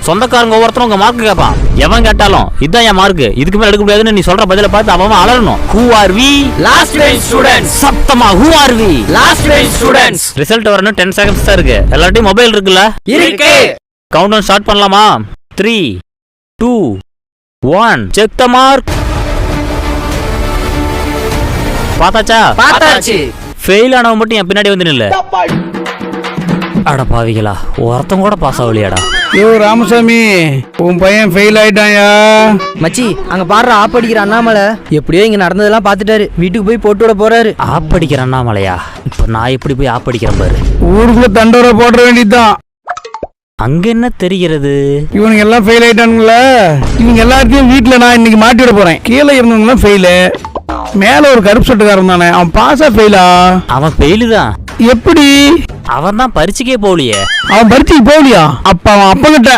சொந்தக்காரங்க ஒவ்வொருத்தரும் உங்க மார்க் கேட்பான். எவன் கேட்டாலும் இதான் என் மார்க், இதுக்கு மேல எடுக்க முடியாதுன்னு நீ சொல்ற பதில பார்த்து அவன் அலறணும். Who are we? Last bench students. சத்தமா who are we? Last bench students. Result வரணும் 10 செகண்ட்ஸ் தான் இருக்கு. எல்லார்ட்டையும் மொபைல் இருக்குல்ல? இருக்கு. கவுண்ட் டவுன் ஸ்டார்ட் பண்ணலாமா? 3 2 1 செக் த மார்க். பார்த்தாச்சு. ஃபெயில் ஆனவன் மட்டும் என் பின்னாடி வந்து நில்ல. அட பாவிகளா, ஒருத்தன் கூட பாஸ் ஆகலையாடா. யோ ராமசாமி, உன் பையன் ஃபெயில் ஆயிட்டாயா? மச்சி, அங்க பாடுற ஆப்படிக்கிற அண்ணாமலை எப்படியோ இங்க நடந்ததெல்லாம் பாத்துட்டாரு. வீட்டுக்கு போய் போட்டு விட போறாரு. ஆப்படிக்கிற அண்ணாமலையா? இப்ப நான் எப்படி போய் ஆப்படிக்கிறேன் பாரு. ஊருக்குள்ள தண்டோரை போட வேண்டியதுதான். அங்க என்ன தெரிகிறது? இவனுங்க எல்லாம் ஃபெயில் ஆயிட்டானுங்களா? இவங்க எல்லாத்தையும் வீட்டுல நான் இன்னைக்கு மாட்டி விட போறேன். கீழே இருந்தவங்க ஃபெயிலு, மேல ஒரு கருப்பு சட்டுக்காரன் தானே, அவன் பாஸா ஃபெயிலா? அவன் ஃபெயிலு தான். எப்படி? அவன் தான் பரீட்சைக்கே போகலையே. அவன் பரீட்சைக்கு போகலையா? அப்ப அவன் அப்பங்கிட்ட